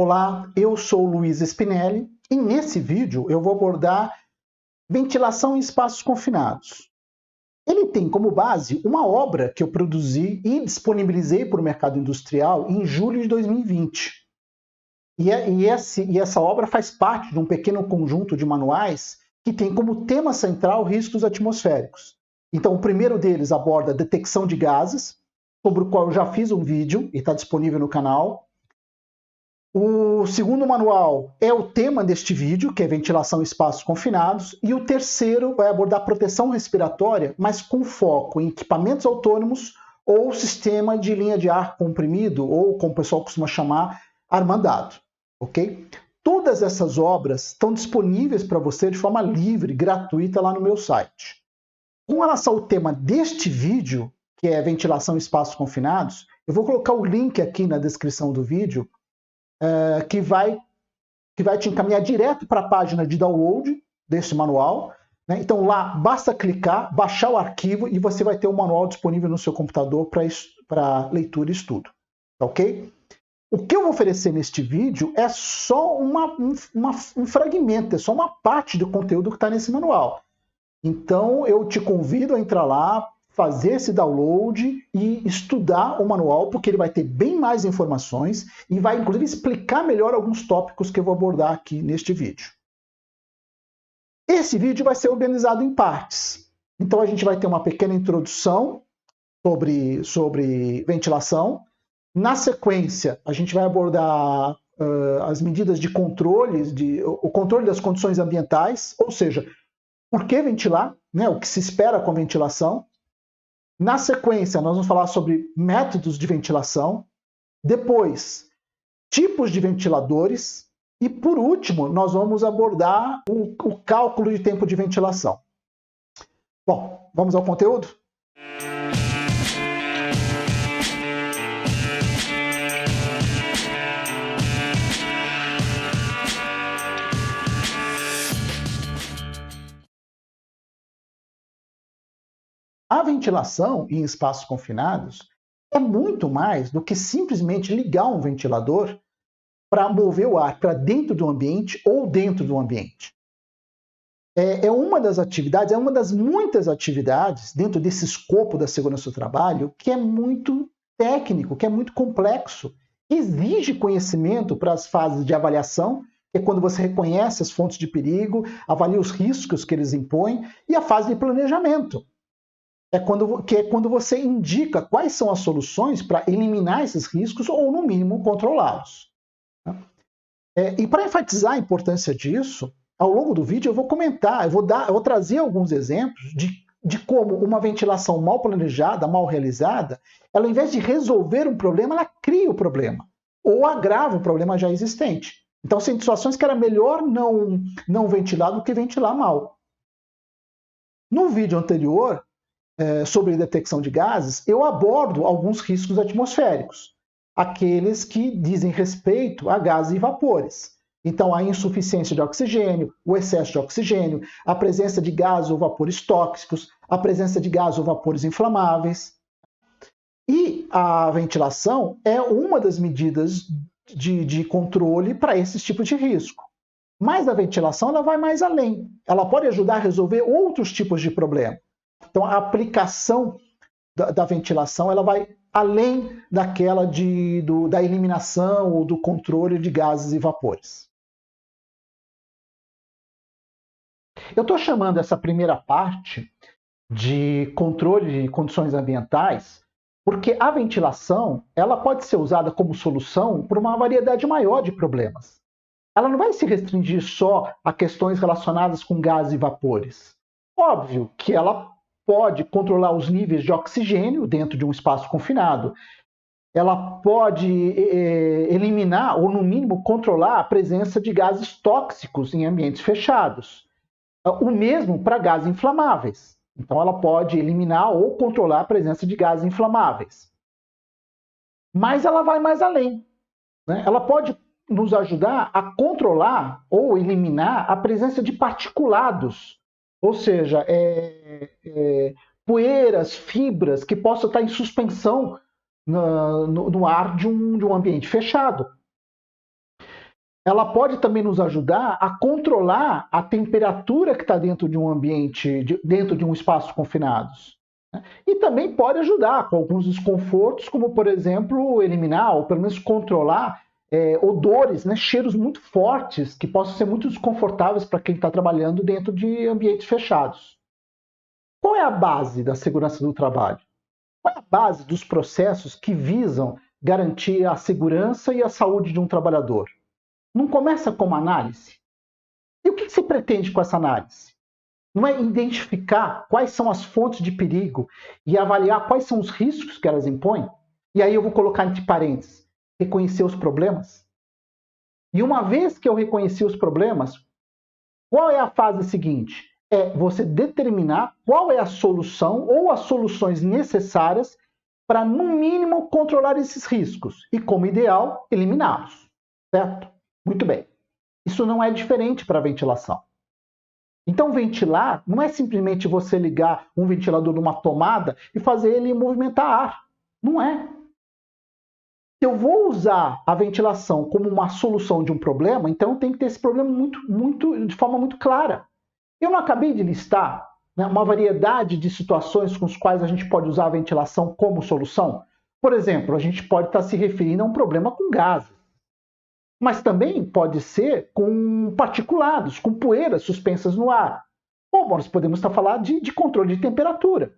Olá, eu sou o Luiz Spinelli e nesse vídeo eu vou abordar ventilação em espaços confinados. Ele tem como base uma obra que eu produzi e disponibilizei para o mercado industrial em julho de 2020. Essa obra faz parte de um pequeno conjunto de manuais que tem como tema central riscos atmosféricos. Então, o primeiro deles aborda a detecção de gases, sobre o qual eu já fiz um vídeo e está disponível no canal. O segundo manual é o tema deste vídeo, que é ventilação em espaços confinados, e o terceiro vai abordar proteção respiratória, mas com foco em equipamentos autônomos ou sistema de linha de ar comprimido, ou como o pessoal costuma chamar, armandado, ok? Todas essas obras estão disponíveis para você de forma livre, gratuita lá no meu site. Com relação ao tema deste vídeo, que é ventilação em espaços confinados, eu vou colocar o link aqui na descrição do vídeo, que vai te encaminhar direto para a página de download desse manual. Né? Então lá basta clicar, baixar o arquivo e você vai ter o manual disponível no seu computador para leitura e estudo. Ok? O que eu vou oferecer neste vídeo é só um fragmento, é só uma parte do conteúdo que está nesse manual. Então eu te convido a entrar lá, fazer esse download e estudar o manual, porque ele vai ter bem mais informações e vai, inclusive, explicar melhor alguns tópicos que eu vou abordar aqui neste vídeo. Esse vídeo vai ser organizado em partes. Então, a gente vai ter uma pequena introdução sobre ventilação. Na sequência, a gente vai abordar as medidas de controle, o controle das condições ambientais, ou seja, por que ventilar, né, o que se espera com a ventilação. Na sequência, nós vamos falar sobre métodos de ventilação, depois, tipos de ventiladores e, por último, nós vamos abordar o cálculo de tempo de ventilação. Bom, vamos ao conteúdo? A ventilação em espaços confinados é muito mais do que simplesmente ligar um ventilador para mover o ar para dentro do ambiente ou dentro do ambiente. É uma das atividades, é uma das muitas atividades dentro desse escopo da segurança do trabalho que é muito técnico, que é muito complexo, exige conhecimento para as fases de avaliação, que é quando você reconhece as fontes de perigo, avalia os riscos que eles impõem, e a fase de planejamento. Que é quando você indica quais são as soluções para eliminar esses riscos ou, no mínimo, controlá-los. E para enfatizar a importância disso, ao longo do vídeo eu vou comentar, eu vou trazer alguns exemplos de como uma ventilação mal planejada, mal realizada, ela, ao invés de resolver um problema, ela cria o problema ou agrava o problema já existente. Então, tem situações que era melhor não ventilar do que ventilar mal. No vídeo anterior, sobre detecção de gases, eu abordo alguns riscos atmosféricos, aqueles que dizem respeito a gases e vapores. Então, a insuficiência de oxigênio, o excesso de oxigênio, a presença de gases ou vapores tóxicos, a presença de gases ou vapores inflamáveis. E a ventilação é uma das medidas de controle para esses tipos de risco. Mas a ventilação ela vai mais além. Ela pode ajudar a resolver outros tipos de problema. Então, a aplicação da ventilação ela vai além daquela da eliminação ou do controle de gases e vapores. Eu estou chamando essa primeira parte de controle de condições ambientais porque a ventilação ela pode ser usada como solução para uma variedade maior de problemas. Ela não vai se restringir só a questões relacionadas com gases e vapores. Óbvio que ela pode controlar os níveis de oxigênio dentro de um espaço confinado. Ela pode eliminar, ou no mínimo controlar, a presença de gases tóxicos em ambientes fechados. O mesmo para gases inflamáveis. Então, ela pode eliminar ou controlar a presença de gases inflamáveis. Mas ela vai mais além. Né? Ela pode nos ajudar a controlar ou eliminar a presença de particulados, ou seja, poeiras, fibras que possam estar em suspensão no ar de um ambiente fechado. ela pode também nos ajudar a controlar a temperatura que está dentro de um ambiente, dentro de um espaço confinados. Né? E também pode ajudar com alguns desconfortos, como, por exemplo, eliminar ou pelo menos controlar odores, né, cheiros muito fortes que possam ser muito desconfortáveis para quem está trabalhando dentro de ambientes fechados. Qual é a base da segurança do trabalho? Qual é a base dos processos que visam garantir a segurança e a saúde de um trabalhador? Não começa com uma análise? E o que se pretende com essa análise? Não é identificar quais são as fontes de perigo e avaliar quais são os riscos que elas impõem? E aí eu vou colocar entre parênteses, reconhecer os problemas. E uma vez que eu reconheci os problemas, qual é a fase seguinte? É você determinar qual é a solução ou as soluções necessárias para, no mínimo, controlar esses riscos e, como ideal, eliminá-los. Certo? Muito bem. Isso não é diferente para a ventilação. Então, ventilar não é simplesmente você ligar um ventilador numa tomada e fazer ele movimentar ar. Não é. Se eu vou usar a ventilação como uma solução de um problema, então tem que ter esse problema de forma muito clara. Eu não acabei de listar, né, uma variedade de situações com as quais a gente pode usar a ventilação como solução? Por exemplo, a gente pode estar se referindo a um problema com gases. Mas também pode ser com particulados, com poeiras suspensas no ar. Ou nós podemos estar falando de controle de temperatura.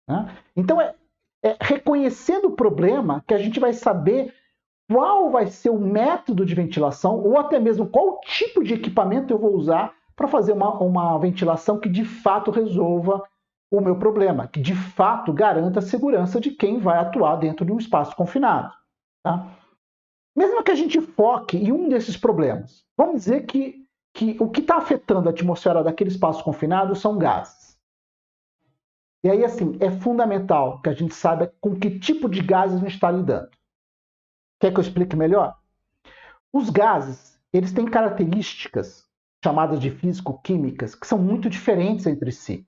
Né? Então, é reconhecendo o problema que a gente vai saber qual vai ser o método de ventilação ou até mesmo qual tipo de equipamento eu vou usar para fazer uma ventilação que de fato resolva o meu problema, que de fato garanta a segurança de quem vai atuar dentro de um espaço confinado. Tá? Mesmo que a gente foque em um desses problemas, vamos dizer que o que está afetando a atmosfera daquele espaço confinado são gases. E aí, assim, é fundamental que a gente saiba com que tipo de gases a gente está lidando. Quer que eu explique melhor? Os gases, eles têm características chamadas de físico-químicas que são muito diferentes entre si.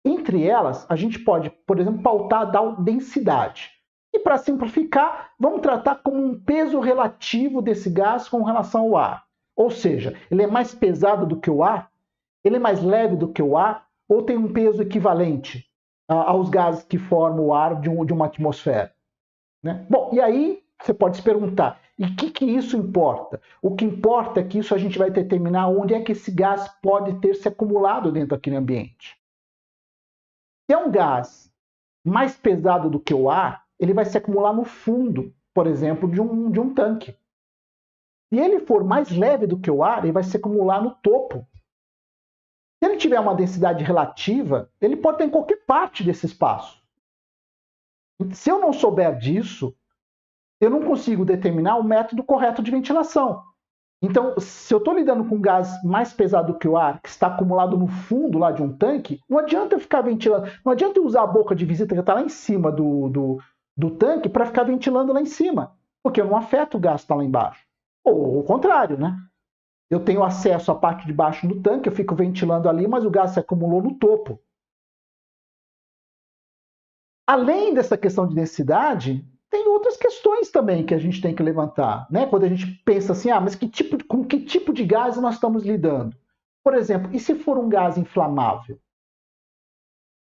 Entre elas, a gente pode, por exemplo, pautar da densidade. E para simplificar, vamos tratar como um peso relativo desse gás com relação ao ar. Ou seja, ele é mais pesado do que o ar? Ele é mais leve do que o ar? Ou tem um peso equivalente aos gases que formam o ar de uma atmosfera? Né? Bom, e aí você pode se perguntar, e o que isso importa? O que importa é que isso a gente vai determinar onde é que esse gás pode ter se acumulado dentro daquele ambiente. Se é um gás mais pesado do que o ar, ele vai se acumular no fundo, por exemplo, de um tanque. Se ele for mais leve do que o ar, ele vai se acumular no topo. Se ele tiver uma densidade relativa, ele pode estar em qualquer parte desse espaço. Se eu não souber disso, eu não consigo determinar o método correto de ventilação. Então, se eu estou lidando com um gás mais pesado que o ar, que está acumulado no fundo lá de um tanque, não adianta eu ficar ventilando, não adianta eu usar a boca de visita que está lá em cima do tanque para ficar ventilando lá em cima, porque eu não afeto o gás que está lá embaixo. Ou o contrário, né? Eu tenho acesso à parte de baixo do tanque, eu fico ventilando ali, mas o gás se acumulou no topo. Além dessa questão de densidade, tem outras questões também que a gente tem que levantar, né? Quando a gente pensa assim, mas com que tipo de gás nós estamos lidando? Por exemplo, e se for um gás inflamável?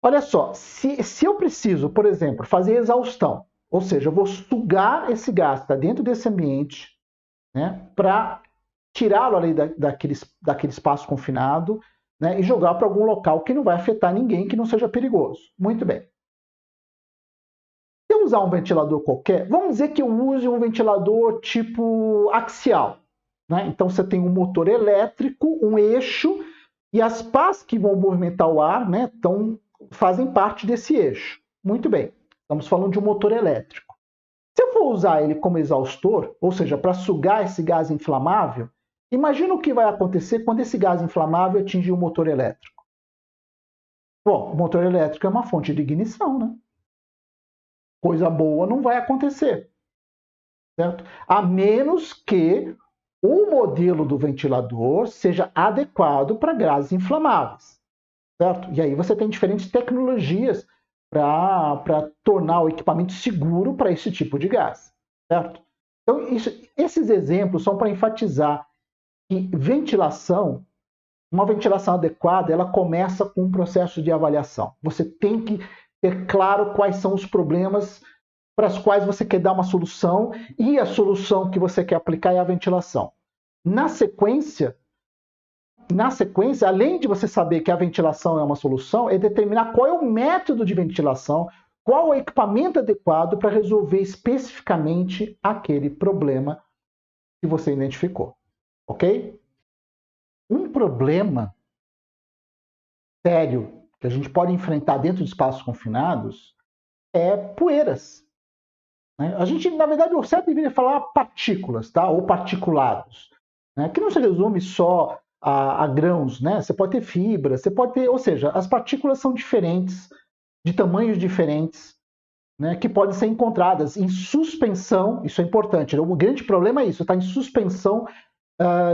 Olha só, se eu preciso, por exemplo, fazer exaustão, ou seja, eu vou sugar esse gás que está dentro desse ambiente, né, para tirá-lo ali daquele espaço confinado, né, e jogar para algum local que não vai afetar ninguém, que não seja perigoso. Muito bem. Se eu usar um ventilador qualquer, vamos dizer que eu use um ventilador tipo axial. Né? Então você tem um motor elétrico, um eixo, e as pás que vão movimentar o ar, né, fazem parte desse eixo. Muito bem, estamos falando de um motor elétrico. Se eu for usar ele como exaustor, ou seja, para sugar esse gás inflamável, imagina o que vai acontecer quando esse gás inflamável atingir o motor elétrico. Bom, o motor elétrico é uma fonte de ignição, né? Coisa boa não vai acontecer, certo? A menos que o modelo do ventilador seja adequado para gases inflamáveis, certo? E aí você tem diferentes tecnologias para tornar o equipamento seguro para esse tipo de gás, certo? Então, esses exemplos são para enfatizar que uma ventilação adequada, ela começa com um processo de avaliação. Você tem que ter claro quais são os problemas para os quais você quer dar uma solução e a solução que você quer aplicar é a ventilação. Na sequência, além de você saber que a ventilação é uma solução, é determinar qual é o método de ventilação, qual é o equipamento adequado para resolver especificamente aquele problema que você identificou, ok? Um problema sério que a gente pode enfrentar dentro de espaços confinados é poeiras. Né? A gente, na verdade, o certo deveria falar partículas, tá? Ou particulados, né? Que não se resume só a grãos, né? Você pode ter fibra, você pode ter, ou seja, as partículas são diferentes, de tamanhos diferentes, né? Que podem ser encontradas em suspensão. Isso é importante. O grande problema é isso, está em suspensão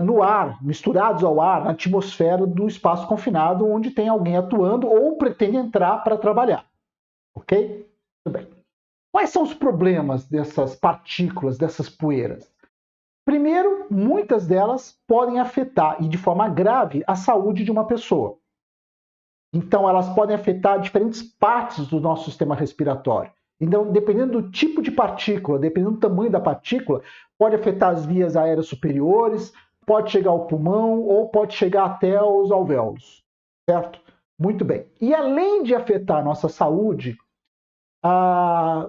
no ar, misturados ao ar, na atmosfera do espaço confinado, onde tem alguém atuando ou pretende entrar para trabalhar. Ok? Muito bem. Quais são os problemas dessas partículas, dessas poeiras? Primeiro, muitas delas podem afetar, e de forma grave, a saúde de uma pessoa. Então, elas podem afetar diferentes partes do nosso sistema respiratório. Então, dependendo do tipo de partícula, dependendo do tamanho da partícula, pode afetar as vias aéreas superiores, pode chegar ao pulmão ou pode chegar até os alvéolos, certo? Muito bem. E além de afetar a nossa saúde,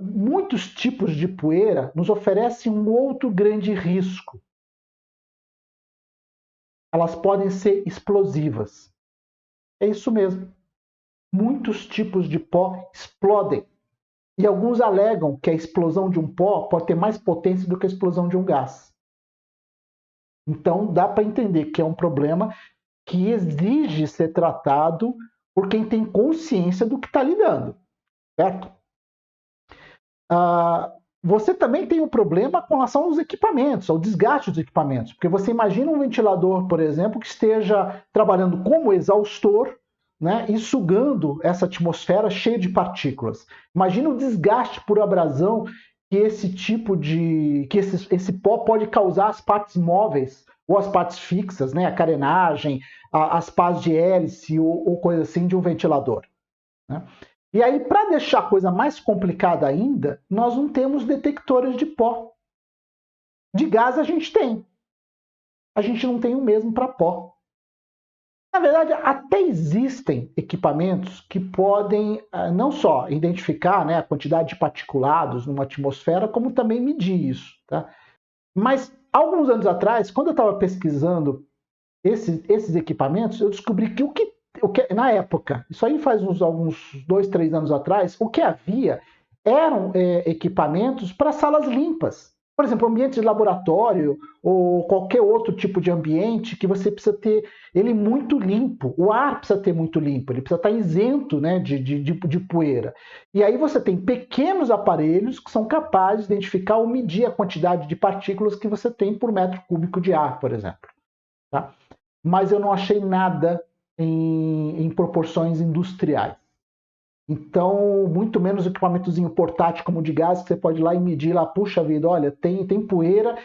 muitos tipos de poeira nos oferecem um outro grande risco. Elas podem ser explosivas. É isso mesmo. Muitos tipos de pó explodem. E alguns alegam que a explosão de um pó pode ter mais potência do que a explosão de um gás. Então, dá para entender que é um problema que exige ser tratado por quem tem consciência do que está lidando, certo? Você também tem um problema com relação aos equipamentos, ao desgaste dos equipamentos, porque você imagina um ventilador, por exemplo, que esteja trabalhando como exaustor, né, e sugando essa atmosfera cheia de partículas. Imagina o desgaste por abrasão que esse pó pode causar às partes móveis ou às partes fixas, né, a carenagem, as pás de hélice ou coisa assim de um ventilador. Né? E aí, para deixar a coisa mais complicada ainda, nós não temos detectores de pó. De gás a gente tem. A gente não tem o mesmo para pó. Na verdade, até existem equipamentos que podem não só identificar, né, a quantidade de particulados numa atmosfera, como também medir isso. Tá? Mas, alguns anos atrás, quando eu estava pesquisando esses equipamentos, eu descobri que na época, isso aí faz alguns 2, 3 anos atrás, o que havia eram equipamentos para salas limpas. Por exemplo, ambiente de laboratório ou qualquer outro tipo de ambiente que você precisa ter ele muito limpo. O ar precisa ter muito limpo, ele precisa estar isento, né, de poeira. E aí você tem pequenos aparelhos que são capazes de identificar ou medir a quantidade de partículas que você tem por metro cúbico de ar, por exemplo. Tá? Mas eu não achei nada em proporções industriais. Então, muito menos equipamentozinho portátil como de gás, que você pode ir lá e medir lá, puxa vida, olha, tem poeira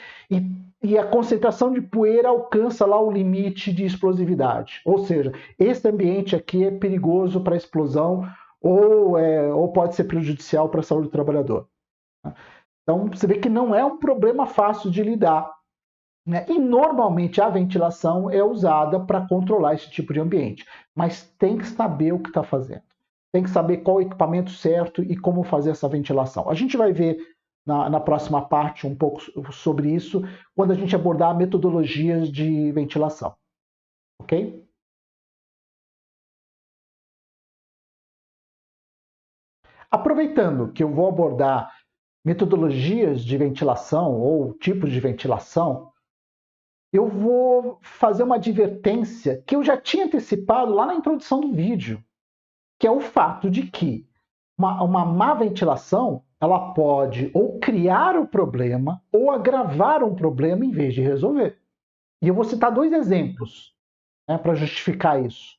e a concentração de poeira alcança lá o limite de explosividade. Ou seja, esse ambiente aqui é perigoso para explosão ou pode ser prejudicial para a saúde do trabalhador. Então, você vê que não é um problema fácil de lidar. Né? E normalmente a ventilação é usada para controlar esse tipo de ambiente, mas tem que saber o que está fazendo, tem que saber qual o equipamento certo e como fazer essa ventilação. A gente vai ver na próxima parte um pouco sobre isso quando a gente abordar metodologias de ventilação, ok? Aproveitando que eu vou abordar metodologias de ventilação ou tipos de ventilação, eu vou fazer uma advertência que eu já tinha antecipado lá na introdução do vídeo, que é o fato de que uma má ventilação ela pode ou criar o problema ou agravar um problema em vez de resolver. E eu vou citar 2 exemplos, né, para justificar isso.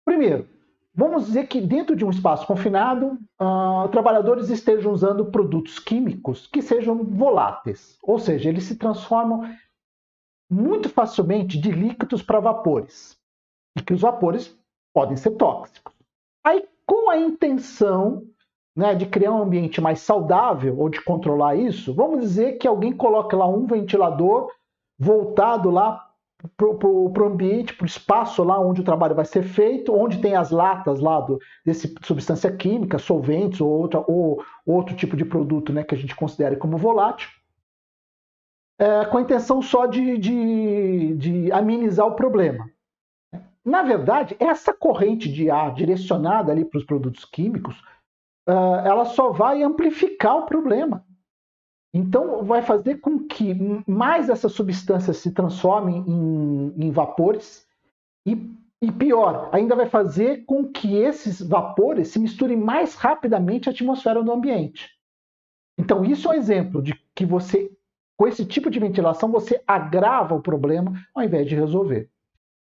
Primeiro, vamos dizer que dentro de um espaço confinado, trabalhadores estejam usando produtos químicos que sejam voláteis, ou seja, eles se transformam muito facilmente de líquidos para vapores, e que os vapores podem ser tóxicos. Aí, com a intenção, né, de criar um ambiente mais saudável ou de controlar isso, vamos dizer que alguém coloque lá um ventilador voltado lá para o ambiente, para o espaço lá onde o trabalho vai ser feito, onde tem as latas lá desse substância química, solventes ou outro tipo de produto, né, que a gente considere como volátil, com a intenção só de amenizar o problema. Na verdade, essa corrente de ar direcionada ali para os produtos químicos, ela só vai amplificar o problema. Então, vai fazer com que mais essas substâncias se transformem em vapores e pior, ainda vai fazer com que esses vapores se misturem mais rapidamente à atmosfera do ambiente. Então, isso é um exemplo de que você, com esse tipo de ventilação, você agrava o problema ao invés de resolver.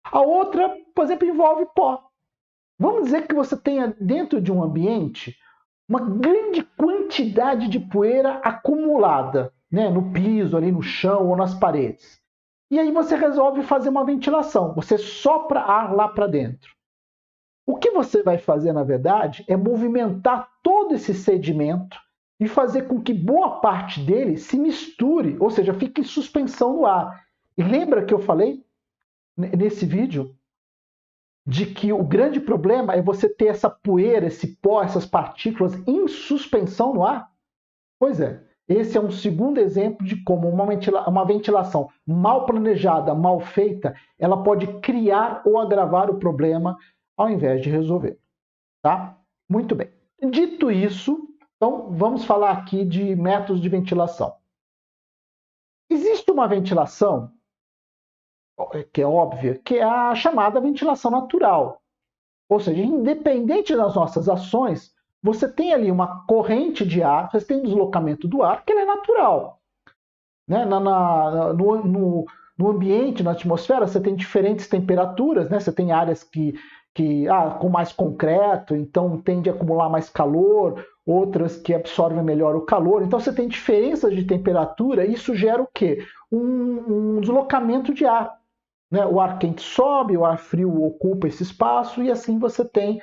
A outra, por exemplo, envolve pó. Vamos dizer que você tenha dentro de um ambiente uma grande quantidade de poeira acumulada, né, no piso, ali no chão ou nas paredes. E aí você resolve fazer uma ventilação, você sopra ar lá para dentro. O que você vai fazer, na verdade, é movimentar todo esse sedimento e fazer com que boa parte dele se misture, ou seja, fique em suspensão no ar. E lembra que eu falei nesse vídeo de que o grande problema é você ter essa poeira, esse pó, essas partículas em suspensão no ar? Pois é, esse é um segundo exemplo de como uma ventilação mal planejada, mal feita, ela pode criar ou agravar o problema ao invés de resolver. Tá? Muito bem. Dito isso, então vamos falar aqui de métodos de ventilação. Existe uma ventilação que é óbvia, que é a chamada ventilação natural. Ou seja, independente das nossas ações, você tem ali uma corrente de ar, você tem um deslocamento do ar, que ele é natural. Né? No ambiente, na atmosfera, você tem diferentes temperaturas, né? Você tem áreas com mais concreto, então tende a acumular mais calor, outras que absorvem melhor o calor. Então você tem diferenças de temperatura, e isso gera o quê? Um deslocamento de ar. Né? O ar quente sobe, o ar frio ocupa esse espaço, e assim você tem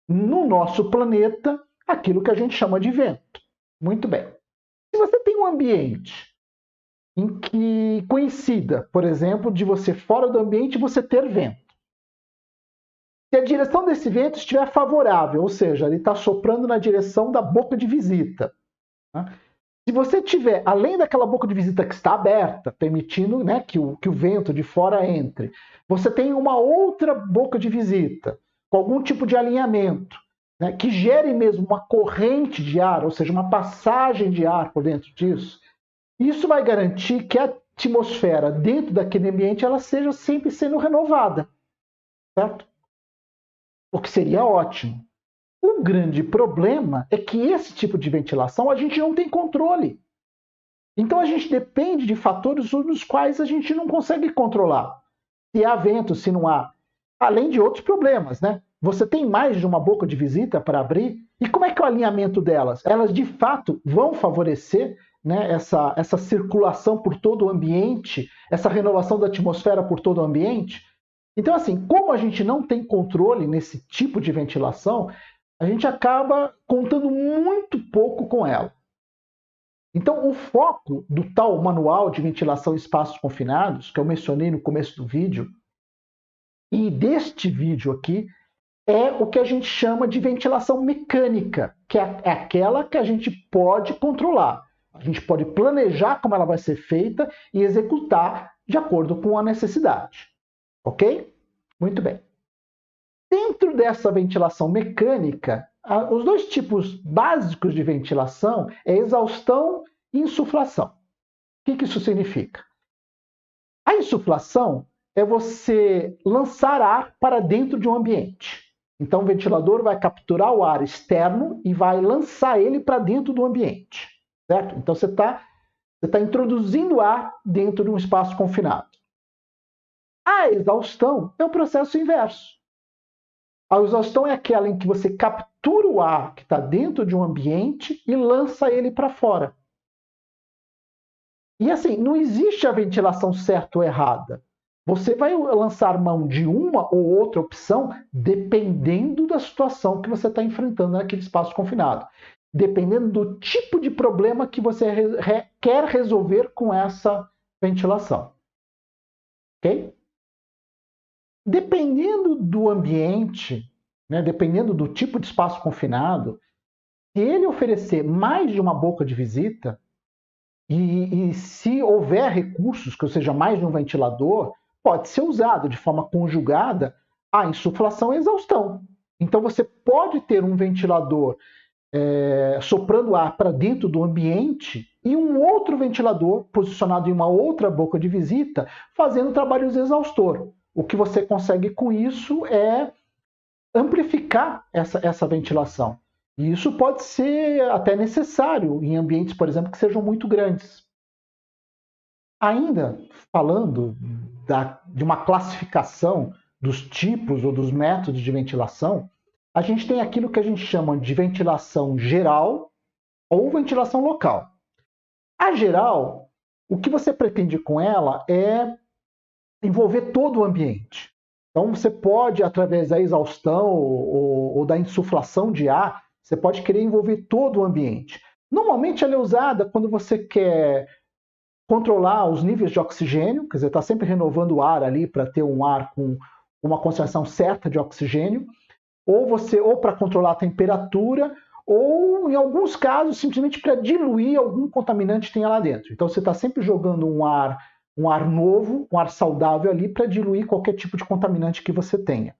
no nosso planeta aquilo que a gente chama de vento. Muito bem. Se você tem um ambiente em que coincida, por exemplo, de você fora do ambiente você ter vento. Se a direção desse vento estiver favorável, ou seja, ele está soprando na direção da boca de visita. Né? Se você tiver, além daquela boca de visita que está aberta, permitindo, né, que o vento de fora entre, você tem uma outra boca de visita, com algum tipo de alinhamento, né, que gere mesmo uma corrente de ar, ou seja, uma passagem de ar por dentro disso, isso vai garantir que a atmosfera dentro daquele ambiente ela seja sempre sendo renovada, certo? O que seria ótimo. O grande problema é que esse tipo de ventilação a gente não tem controle. Então a gente depende de fatores sobre os quais a gente não consegue controlar. Se há vento, se não há. Além de outros problemas, né? Você tem mais de uma boca de visita para abrir. E como é que é o alinhamento delas? Elas de fato vão favorecer, né, essa circulação por todo o ambiente, essa renovação da atmosfera por todo o ambiente? Então, assim, como a gente não tem controle nesse tipo de ventilação, a gente acaba contando muito pouco com ela. Então, o foco do tal manual de ventilação em espaços confinados, que eu mencionei no começo do vídeo, e deste vídeo aqui, é o que a gente chama de ventilação mecânica, que é aquela que a gente pode controlar. A gente pode planejar como ela vai ser feita e executar de acordo com a necessidade. Ok? Muito bem. Dentro dessa ventilação mecânica, os dois tipos básicos de ventilação é exaustão e insuflação. O que isso significa? A insuflação é você lançar ar para dentro de um ambiente. Então, o ventilador vai capturar o ar externo e vai lançar ele para dentro do ambiente. Certo? Então, você está introduzindo ar dentro de um espaço confinado. A exaustão é o processo inverso. A exaustão é aquela em que você captura o ar que está dentro de um ambiente e lança ele para fora. E assim, não existe a ventilação certa ou errada. Você vai lançar mão de uma ou outra opção dependendo da situação que você está enfrentando naquele espaço confinado. Dependendo do tipo de problema que você quer resolver com essa ventilação. Ok? Dependendo do ambiente, né, dependendo do tipo de espaço confinado, se ele oferecer mais de uma boca de visita, e se houver recursos, que seja mais de um ventilador, pode ser usado de forma conjugada a insuflação e exaustão. Então você pode ter um ventilador soprando ar para dentro do ambiente e um outro ventilador posicionado em uma outra boca de visita fazendo trabalhos exaustor. O que você consegue com isso é amplificar essa ventilação. E isso pode ser até necessário em ambientes, por exemplo, que sejam muito grandes. Ainda falando de uma classificação dos tipos ou dos métodos de ventilação, a gente tem aquilo que a gente chama de ventilação geral ou ventilação local. A geral, o que você pretende com ela é envolver todo o ambiente. Então você pode, através da exaustão ou da insuflação de ar, você pode querer envolver todo o ambiente. Normalmente ela é usada quando você quer controlar os níveis de oxigênio, quer dizer, está sempre renovando o ar ali para ter um ar com uma concentração certa de oxigênio, ou para controlar a temperatura, ou em alguns casos simplesmente para diluir algum contaminante que tenha lá dentro. Então você está sempre jogando um ar novo, um ar saudável ali para diluir qualquer tipo de contaminante que você tenha.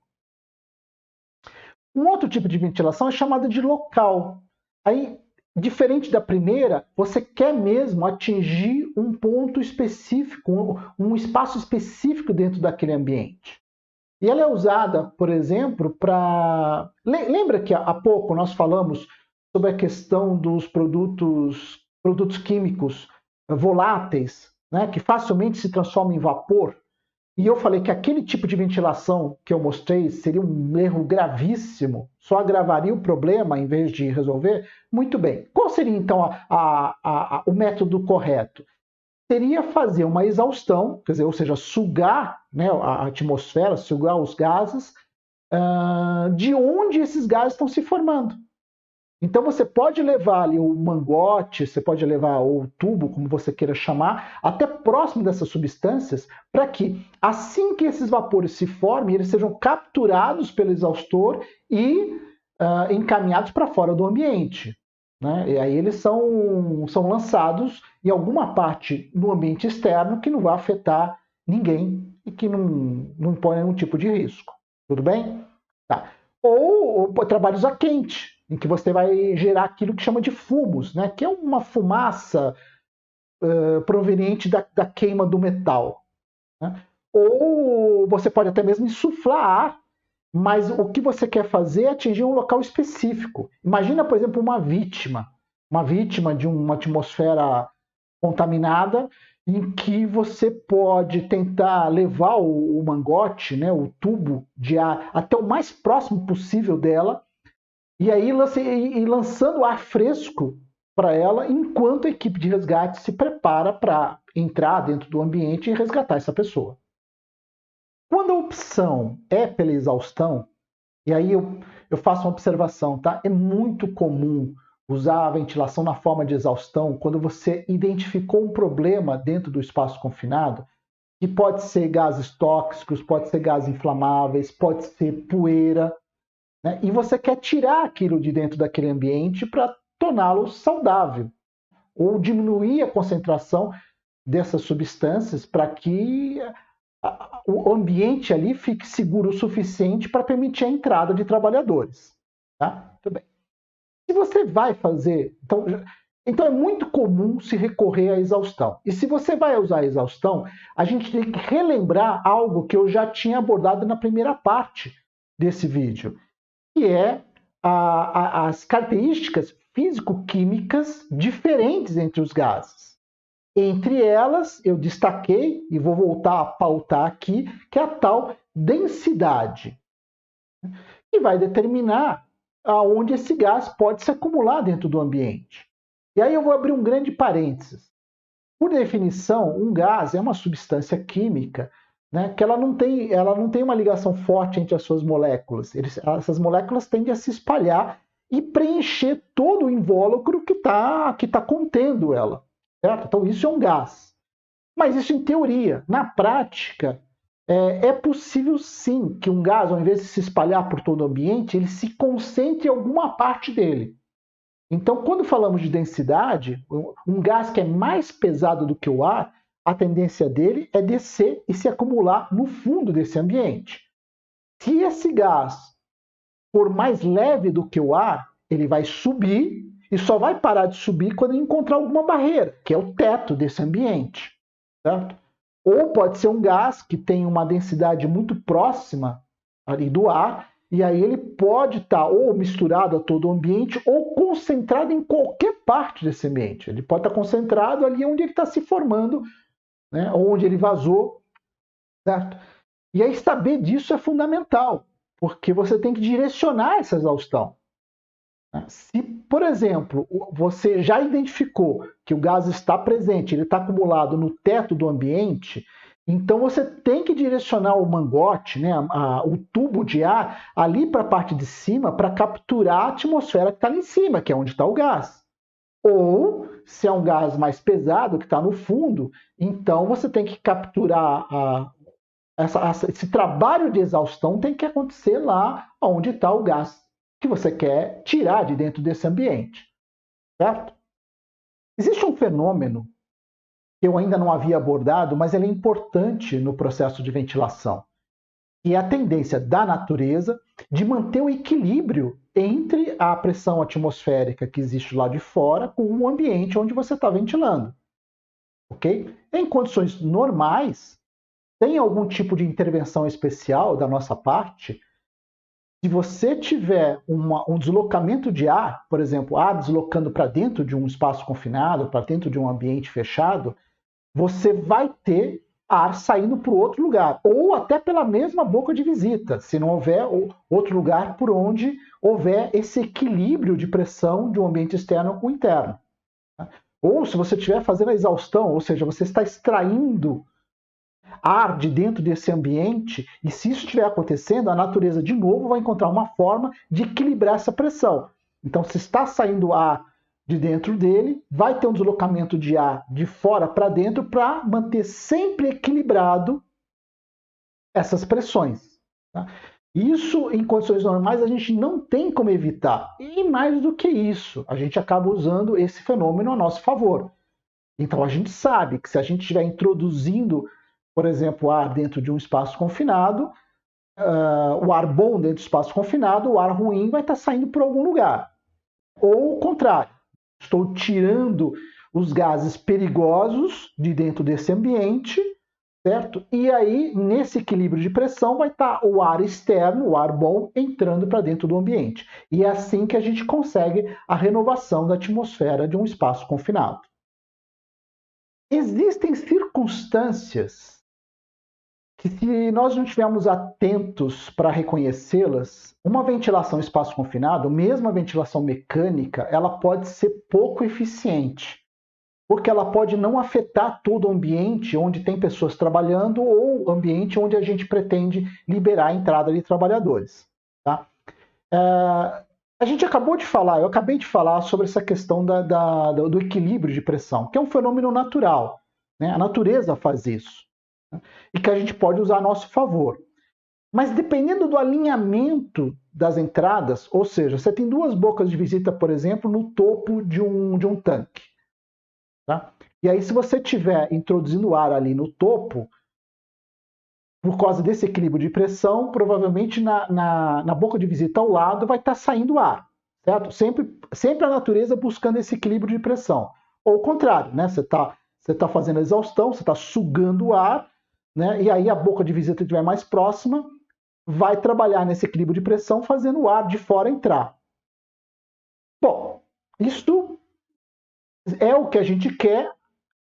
Um outro tipo de ventilação é chamada de local. Aí, diferente da primeira, você quer mesmo atingir um ponto específico, um espaço específico dentro daquele ambiente. E ela é usada, por exemplo, para... Lembra que há pouco nós falamos sobre a questão dos produtos químicos voláteis, né, que facilmente se transformam em vapor? E eu falei que aquele tipo de ventilação que eu mostrei seria um erro gravíssimo, só agravaria o problema em vez de resolver. Muito bem. Qual seria então o método correto? Seria fazer uma exaustão, quer dizer, ou seja, sugar, né, a atmosfera, sugar os gases, de onde esses gases estão se formando. Então você pode levar ali o mangote, você pode levar o tubo, como você queira chamar, até próximo dessas substâncias, para que assim que esses vapores se formem, eles sejam capturados pelo exaustor e encaminhados para fora do ambiente. Né? E aí eles são lançados em alguma parte no ambiente externo que não vai afetar ninguém e que não impõe nenhum tipo de risco. Tudo bem? Tá. Ou trabalhos a quente, em que você vai gerar aquilo que chama de fumos, né? Que é uma fumaça proveniente da queima do metal. Né? Ou você pode até mesmo insuflar ar, mas o que você quer fazer é atingir um local específico. Imagina, por exemplo, uma vítima de uma atmosfera contaminada, em que você pode tentar levar o mangote, né, o tubo de ar, até o mais próximo possível dela, e aí lançando ar fresco para ela, enquanto a equipe de resgate se prepara para entrar dentro do ambiente e resgatar essa pessoa. Quando a opção é pela exaustão, e aí eu faço uma observação, tá? É muito comum usar a ventilação na forma de exaustão quando você identificou um problema dentro do espaço confinado, que pode ser gases tóxicos, pode ser gases inflamáveis, pode ser poeira, né? E você quer tirar aquilo de dentro daquele ambiente para torná-lo saudável, ou diminuir a concentração dessas substâncias para que o ambiente ali fique seguro o suficiente para permitir a entrada de trabalhadores. Tá? Muito bem. Se você vai fazer. Então é muito comum se recorrer à exaustão. E se você vai usar a exaustão, a gente tem que relembrar algo que eu já tinha abordado na primeira parte desse vídeo, que é as características físico-químicas diferentes entre os gases. Entre elas, eu destaquei, e vou voltar a pautar aqui, que é a tal densidade, que vai determinar aonde esse gás pode se acumular dentro do ambiente. E aí eu vou abrir um grande parênteses. Por definição, um gás é uma substância química, né, que ela não tem uma ligação forte entre as suas moléculas. Essas moléculas tendem a se espalhar e preencher todo o invólucro que tá contendo ela. Certo? Então, isso é um gás. Mas isso em teoria. Na prática, é possível sim que um gás, ao invés de se espalhar por todo o ambiente, ele se concentre em alguma parte dele. Então, quando falamos de densidade, um gás que é mais pesado do que o ar, a tendência dele é descer e se acumular no fundo desse ambiente. Se esse gás for mais leve do que o ar, ele vai subir e só vai parar de subir quando encontrar alguma barreira, que é o teto desse ambiente. Certo? Ou pode ser um gás que tem uma densidade muito próxima ali do ar, e aí ele pode estar ou misturado a todo o ambiente ou concentrado em qualquer parte desse ambiente. Ele pode estar concentrado ali onde ele está se formando, né, onde ele vazou. Certo? E aí saber disso é fundamental, porque você tem que direcionar essa exaustão. Se, por exemplo, você já identificou que o gás está presente, ele está acumulado no teto do ambiente, então você tem que direcionar o mangote, né, o tubo de ar, ali para a parte de cima para capturar a atmosfera que está ali em cima, que é onde está o gás. Ou, se é um gás mais pesado, que está no fundo, então você tem que capturar esse trabalho de exaustão tem que acontecer lá onde está o gás que você quer tirar de dentro desse ambiente, certo? Existe um fenômeno que eu ainda não havia abordado, mas ele é importante no processo de ventilação, que é a tendência da natureza de manter o equilíbrio entre a pressão atmosférica que existe lá de fora com o ambiente onde você está ventilando, ok? Em condições normais, sem algum tipo de intervenção especial da nossa parte, se você tiver um deslocamento de ar, por exemplo, ar deslocando para dentro de um espaço confinado, para dentro de um ambiente fechado, você vai ter ar saindo para o outro lugar, ou até pela mesma boca de visita, se não houver outro lugar por onde houver esse equilíbrio de pressão de um ambiente externo com o interno. Ou se você estiver fazendo a exaustão, ou seja, você está extraindo ar de dentro desse ambiente, e se isso estiver acontecendo, a natureza de novo vai encontrar uma forma de equilibrar essa pressão. Então, se está saindo ar de dentro dele, vai ter um deslocamento de ar de fora para dentro para manter sempre equilibrado essas pressões. Tá? Isso, em condições normais, a gente não tem como evitar. E mais do que isso, a gente acaba usando esse fenômeno a nosso favor. Então, a gente sabe que se a gente estiver introduzindo, por exemplo, ar dentro de um espaço confinado, o ar bom dentro do espaço confinado, o ar ruim vai estar saindo por algum lugar. Ou o contrário, estou tirando os gases perigosos de dentro desse ambiente, certo? E aí, nesse equilíbrio de pressão, vai estar o ar externo, o ar bom, entrando para dentro do ambiente. E é assim que a gente consegue a renovação da atmosfera de um espaço confinado. Existem circunstâncias que, se nós não estivermos atentos para reconhecê-las, uma ventilação espaço confinado, mesmo a ventilação mecânica, ela pode ser pouco eficiente, porque ela pode não afetar todo o ambiente onde tem pessoas trabalhando ou ambiente onde a gente pretende liberar a entrada de trabalhadores. Tá? A gente acabou de falar, eu acabei de falar sobre essa questão do equilíbrio de pressão, que é um fenômeno natural. Né? A natureza faz isso. Né? E que a gente pode usar a nosso favor. Mas dependendo do alinhamento das entradas, ou seja, você tem duas bocas de visita, por exemplo, no topo de um tanque. Tá? E aí, se você estiver introduzindo ar ali no topo, por causa desse equilíbrio de pressão, provavelmente na boca de visita ao lado vai estar saindo ar, certo? Sempre a natureza buscando esse equilíbrio de pressão. Ou o contrário, né? Você tá fazendo a exaustão, você está sugando o ar, né? E aí a boca de visita que estiver mais próxima vai trabalhar nesse equilíbrio de pressão, fazendo o ar de fora entrar. Bom, isso é o que a gente quer,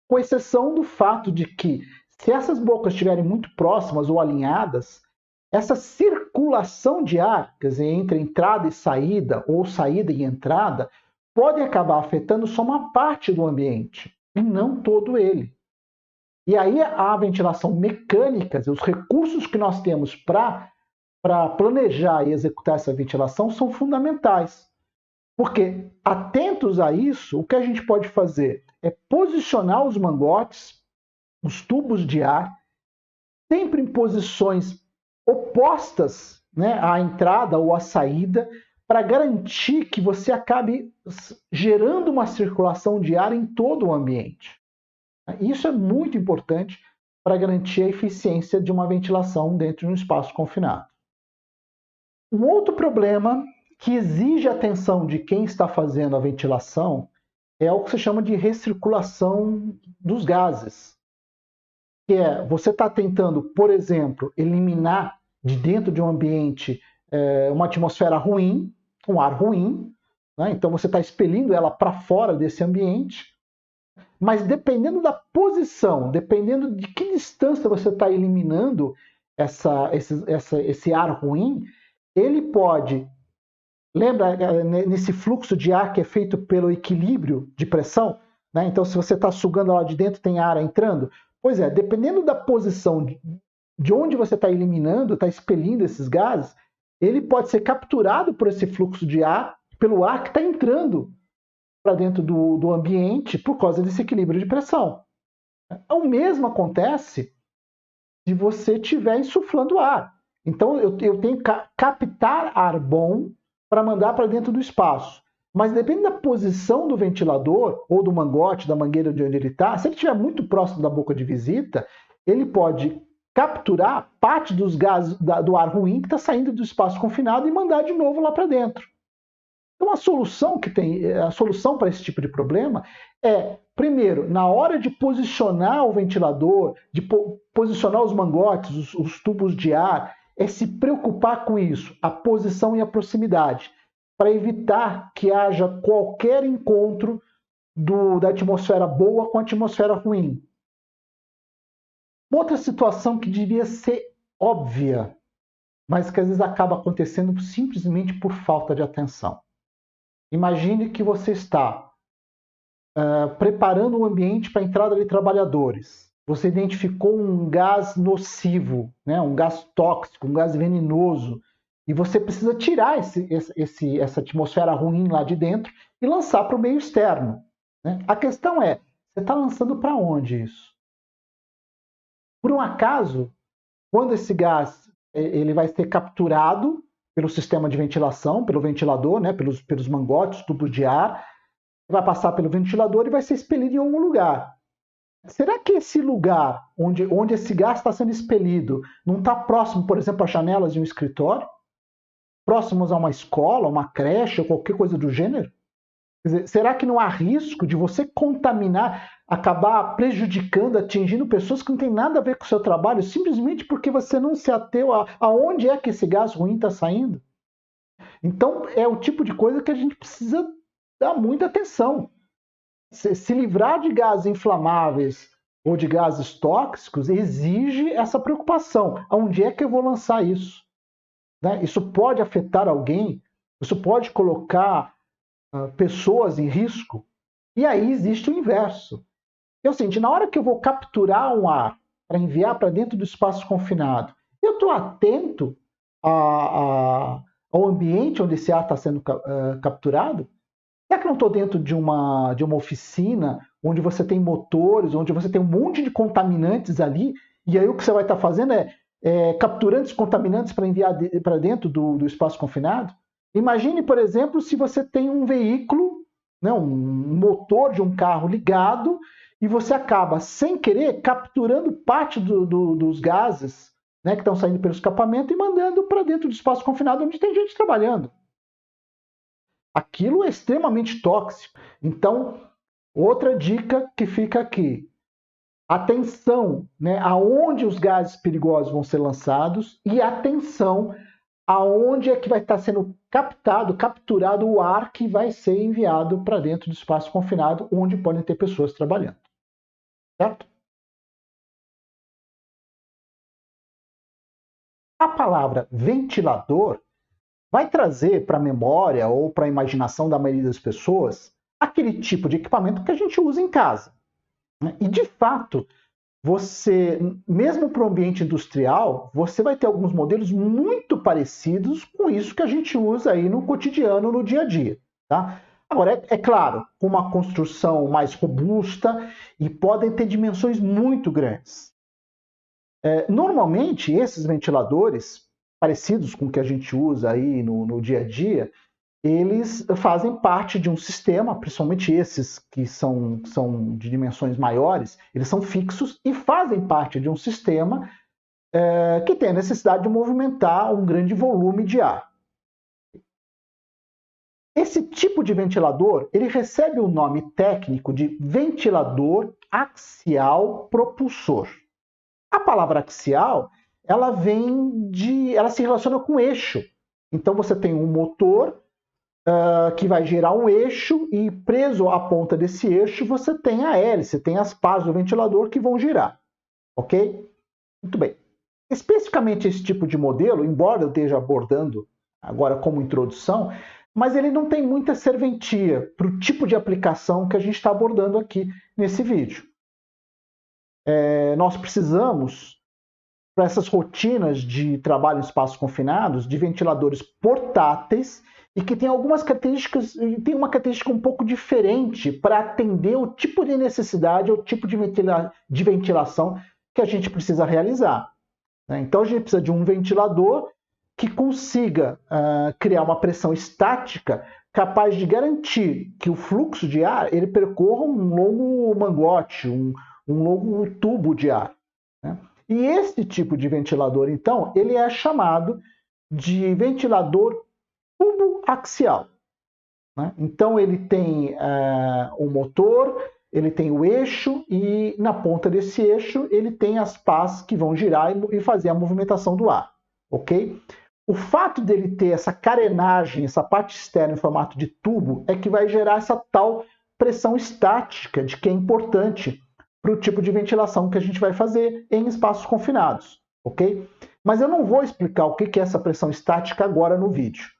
com exceção do fato de que, se essas bocas estiverem muito próximas ou alinhadas, essa circulação de ar, quer dizer, entre entrada e saída, ou saída e entrada, pode acabar afetando só uma parte do ambiente. e não todo ele. E aí a ventilação mecânica, os recursos que nós temos para planejar e executar essa ventilação são fundamentais. Porque, atentos a isso, o que a gente pode fazer é posicionar os mangotes, os tubos de ar, sempre em posições opostas, né, à entrada ou à saída, para garantir que você acabe gerando uma circulação de ar em todo o ambiente. Isso é muito importante para garantir a eficiência de uma ventilação dentro de um espaço confinado. Um outro problema que exige atenção de quem está fazendo a ventilação é o que se chama de recirculação dos gases. Que é, você está tentando, por exemplo, eliminar de dentro de um ambiente uma atmosfera ruim, um ar ruim, né? Então você está expelindo ela para fora desse ambiente, mas dependendo da posição, dependendo de que distância você está eliminando esse ar ruim, ele pode... Lembra nesse fluxo de ar que é feito pelo equilíbrio de pressão? Né? Então, se você está sugando lá de dentro, tem ar entrando? Pois é, dependendo da posição de onde você está eliminando, está expelindo esses gases, ele pode ser capturado por esse fluxo de ar, pelo ar que está entrando para dentro do ambiente por causa desse equilíbrio de pressão. O mesmo acontece se você estiver insuflando ar. Então, eu tenho que captar ar bom para mandar para dentro do espaço. Mas depende da posição do ventilador, ou do mangote, da mangueira de onde ele está, se ele estiver muito próximo da boca de visita, ele pode capturar parte dos gases do ar ruim que está saindo do espaço confinado e mandar de novo lá para dentro. Então a solução para esse tipo de problema é, primeiro, na hora de posicionar o ventilador, de posicionar os mangotes, os tubos de ar, é se preocupar com isso, a posição e a proximidade, para evitar que haja qualquer encontro da atmosfera boa com a atmosfera ruim. Outra situação que devia ser óbvia, mas que às vezes acaba acontecendo simplesmente por falta de atenção. Imagine que você está preparando um ambiente para a entrada de trabalhadores. Você identificou um gás nocivo, né? Um gás tóxico, um gás venenoso, e você precisa tirar essa atmosfera ruim lá de dentro e lançar para o meio externo. Né? A questão é, você está lançando para onde isso? Por um acaso, quando esse gás ele vai ser capturado pelo sistema de ventilação, pelo ventilador, né? pelos mangotes, tubos de ar, vai passar pelo ventilador e vai ser expelido em algum lugar. Será que esse lugar onde esse gás está sendo expelido não está próximo, por exemplo, às janelas de um escritório? Próximos a uma escola, uma creche ou qualquer coisa do gênero? Quer dizer, será que não há risco de você contaminar, acabar prejudicando, atingindo pessoas que não têm nada a ver com o seu trabalho, simplesmente porque você não se ateu aonde é que esse gás ruim está saindo? Então, é o tipo de coisa que a gente precisa dar muita atenção. Se livrar de gases inflamáveis ou de gases tóxicos exige essa preocupação. Aonde é que eu vou lançar isso? Né? Isso pode afetar alguém? Isso pode colocar pessoas em risco? E aí existe o inverso. É o seguinte, na hora que eu vou capturar um ar para enviar para dentro do espaço confinado, eu estou atento ao ambiente onde esse ar está sendo capturado? Será que eu não estou dentro de uma oficina onde você tem motores, onde você tem um monte de contaminantes ali, e aí o que você vai estar fazendo é capturando esses contaminantes para enviar para dentro do espaço confinado? Imagine, por exemplo, se você tem um veículo, né, um motor de um carro ligado, e você acaba, sem querer, capturando parte dos gases, né, que estão saindo pelo escapamento e mandando para dentro do espaço confinado onde tem gente trabalhando. Aquilo é extremamente tóxico. Então, outra dica que fica aqui. Atenção, né, aonde os gases perigosos vão ser lançados e atenção aonde é que vai estar sendo capturado o ar que vai ser enviado para dentro do espaço confinado, onde podem ter pessoas trabalhando. Certo? A palavra ventilador vai trazer para a memória ou para a imaginação da maioria das pessoas aquele tipo de equipamento que a gente usa em casa. né? E, de fato, você, mesmo para o ambiente industrial, você vai ter alguns modelos muito parecidos com isso que a gente usa aí no cotidiano, no dia a dia, tá? Agora, é claro, com uma construção mais robusta e podem ter dimensões muito grandes. Normalmente, esses ventiladores, parecidos com o que a gente usa aí no dia a dia, eles fazem parte de um sistema, principalmente esses que são de dimensões maiores, eles são fixos e fazem parte de um sistema que tem a necessidade de movimentar um grande volume de ar. Esse tipo de ventilador, ele recebe o nome técnico de ventilador axial propulsor. A palavra axial, ela se relaciona com eixo. Então você tem um motor que vai gerar um eixo e preso à ponta desse eixo você tem a hélice, tem as pás do ventilador que vão girar, ok? Muito bem. Especificamente esse tipo de modelo, embora eu esteja abordando agora como introdução, mas ele não tem muita serventia para o tipo de aplicação que a gente está abordando aqui nesse vídeo. Nós precisamos, para essas rotinas de trabalho em espaços confinados, de ventiladores portáteis e que tem algumas características, tem uma característica um pouco diferente para atender o tipo de necessidade, o tipo de ventilação que a gente precisa realizar. Então a gente precisa de um ventilador que consiga criar uma pressão estática capaz de garantir que o fluxo de ar ele percorra um longo mangote, um longo tubo de ar, né? E esse tipo de ventilador, então, ele é chamado de ventilador tubo axial, né? Então ele tem o motor, ele tem o eixo e na ponta desse eixo ele tem as pás que vão girar e fazer a movimentação do ar, ok? O fato dele ter essa carenagem, essa parte externa em formato de tubo, é que vai gerar essa tal pressão estática, de que é importante para o tipo de ventilação que a gente vai fazer em espaços confinados, ok? Mas eu não vou explicar o que é essa pressão estática agora no vídeo.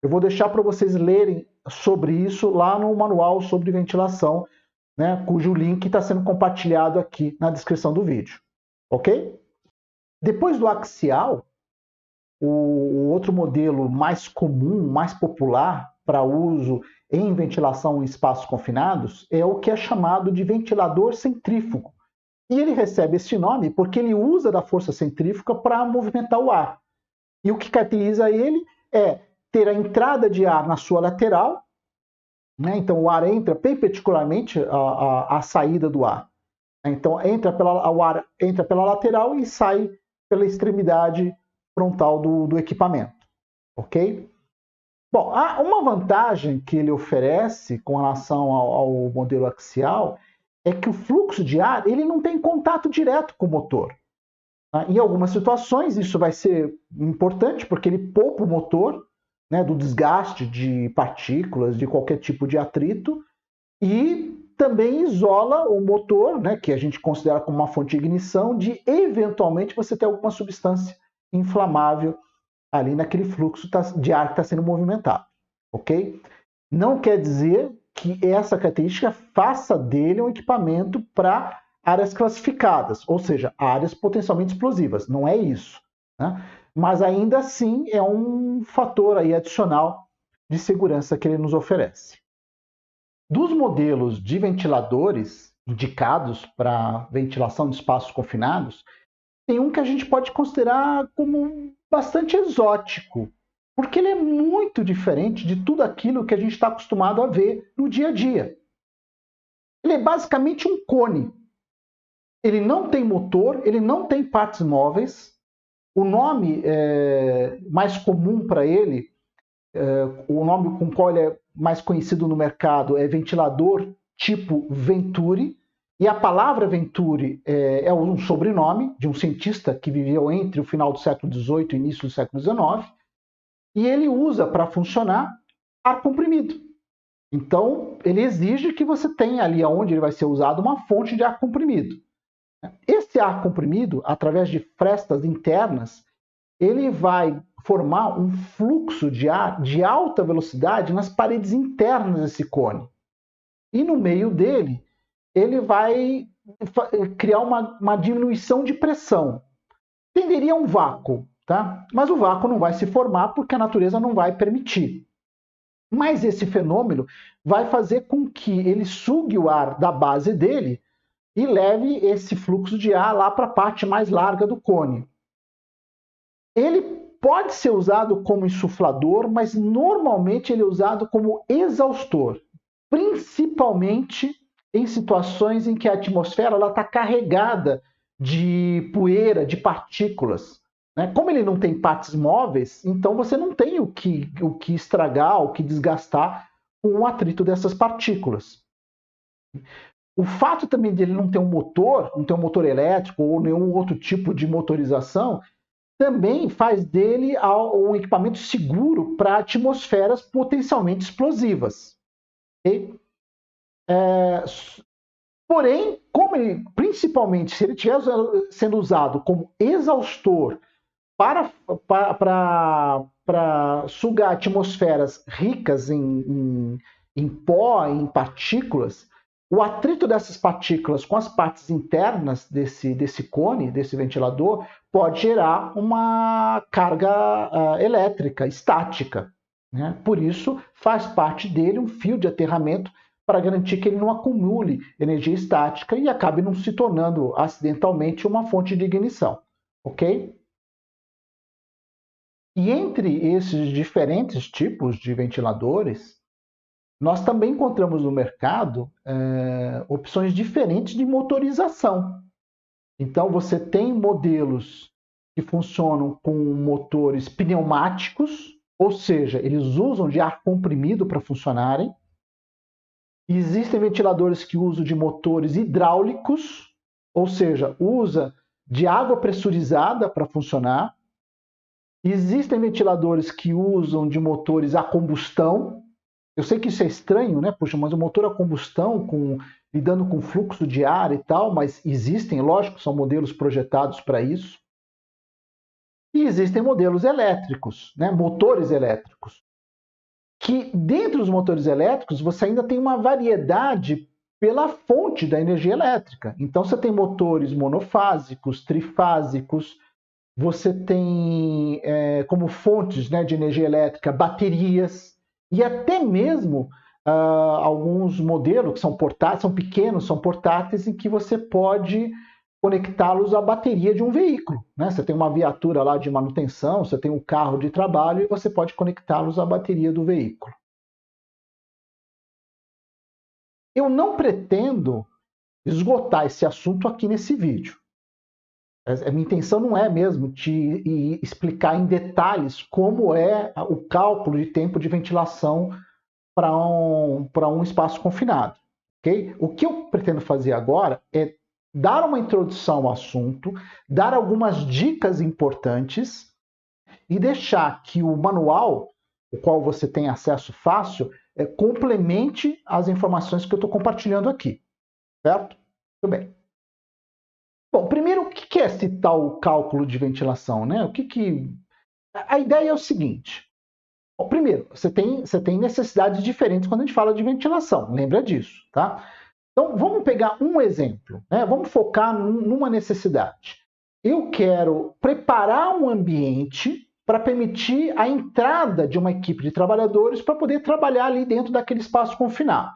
Eu vou deixar para vocês lerem sobre isso lá no manual sobre ventilação, né, cujo link está sendo compartilhado aqui na descrição do vídeo, ok? Depois do axial, o outro modelo mais comum, mais popular para uso em ventilação em espaços confinados é o que é chamado de ventilador centrífugo. E ele recebe esse nome porque ele usa da força centrífuga para movimentar o ar. E o que caracteriza ele é ter a entrada de ar na sua lateral, né? Então o ar entra perpendicularmente à saída do ar. Então o ar entra pela lateral e sai pela extremidade frontal do equipamento, ok? Bom, uma vantagem que ele oferece com relação ao modelo axial é que o fluxo de ar ele não tem contato direto com o motor. Em algumas situações isso vai ser importante porque ele poupa o motor, né, do desgaste de partículas, de qualquer tipo de atrito, e também isola o motor, né, que a gente considera como uma fonte de ignição, de eventualmente você ter alguma substância inflamável ali naquele fluxo de ar que está sendo movimentado, ok? Não quer dizer que essa característica faça dele um equipamento para áreas classificadas, ou seja, áreas potencialmente explosivas. Não é isso, né? Mas ainda assim é um fator aí adicional de segurança que ele nos oferece. Dos modelos de ventiladores indicados para ventilação de espaços confinados, tem um que a gente pode considerar como bastante exótico, porque ele é muito diferente de tudo aquilo que a gente está acostumado a ver no dia a dia. Ele é basicamente um cone. Ele não tem motor, ele não tem partes móveis. O nome mais comum para ele, o nome com o qual ele é mais conhecido no mercado é ventilador tipo Venturi. E a palavra Venturi é um sobrenome de um cientista que viveu entre o final do século XVIII e o início do século XIX. E ele usa para funcionar ar comprimido. Então, ele exige que você tenha ali onde ele vai ser usado uma fonte de ar comprimido. Esse ar comprimido, através de frestas internas, ele vai formar um fluxo de ar de alta velocidade nas paredes internas desse cone. E no meio dele, ele vai criar uma diminuição de pressão. Tenderia a um vácuo, tá? Mas o vácuo não vai se formar porque a natureza não vai permitir. Mas esse fenômeno vai fazer com que ele sugue o ar da base dele e leve esse fluxo de ar lá para a parte mais larga do cone. Ele pode ser usado como insuflador, mas normalmente ele é usado como exaustor, principalmente em situações em que a atmosfera está carregada de poeira, de partículas. Né? Como ele não tem partes móveis, então você não tem o que estragar, o que desgastar com o atrito dessas partículas. O fato também de ele não ter um motor elétrico ou nenhum outro tipo de motorização, também faz dele um equipamento seguro para atmosferas potencialmente explosivas. Okay? Porém, principalmente se ele estiver sendo usado como exaustor para sugar atmosferas ricas em pó, em partículas, o atrito dessas partículas com as partes internas desse cone, desse ventilador, pode gerar uma carga elétrica estática. Né? Por isso, faz parte dele um fio de aterramento para garantir que ele não acumule energia estática e acabe não se tornando acidentalmente uma fonte de ignição. Ok? E entre esses diferentes tipos de ventiladores, nós também encontramos no mercado opções diferentes de motorização. Então, você tem modelos que funcionam com motores pneumáticos, ou seja, eles usam de ar comprimido para funcionarem. Existem ventiladores que usam de motores hidráulicos, ou seja, usa de água pressurizada para funcionar. Existem ventiladores que usam de motores a combustão. Eu sei que isso é estranho, né? Poxa, mas o motor a combustão, lidando com fluxo de ar e tal, mas existem, lógico, são modelos projetados para isso. E existem modelos elétricos, né? Motores elétricos. Que dentro dos motores elétricos você ainda tem uma variedade pela fonte da energia elétrica. Então você tem motores monofásicos, trifásicos, você tem como fontes, né, de energia elétrica baterias e até mesmo alguns modelos que são portáteis, são pequenos, são portáteis, em que você pode conectá-los à bateria de um veículo. Né? Você tem uma viatura lá de manutenção, você tem um carro de trabalho e você pode conectá-los à bateria do veículo. Eu não pretendo esgotar esse assunto aqui nesse vídeo. A minha intenção não é mesmo te explicar em detalhes como é o cálculo de tempo de ventilação para um espaço confinado. Okay? O que eu pretendo fazer agora é dar uma introdução ao assunto, dar algumas dicas importantes e deixar que o manual, o qual você tem acesso fácil, complemente as informações que eu estou compartilhando aqui. Certo? Muito bem. Bom, primeiro, o que é esse tal cálculo de ventilação? Né? A ideia é o seguinte. Bom, primeiro, você tem necessidades diferentes quando a gente fala de ventilação. Lembra disso, tá? Então, vamos pegar um exemplo. Né? Vamos focar numa necessidade. Eu quero preparar um ambiente para permitir a entrada de uma equipe de trabalhadores para poder trabalhar ali dentro daquele espaço confinado.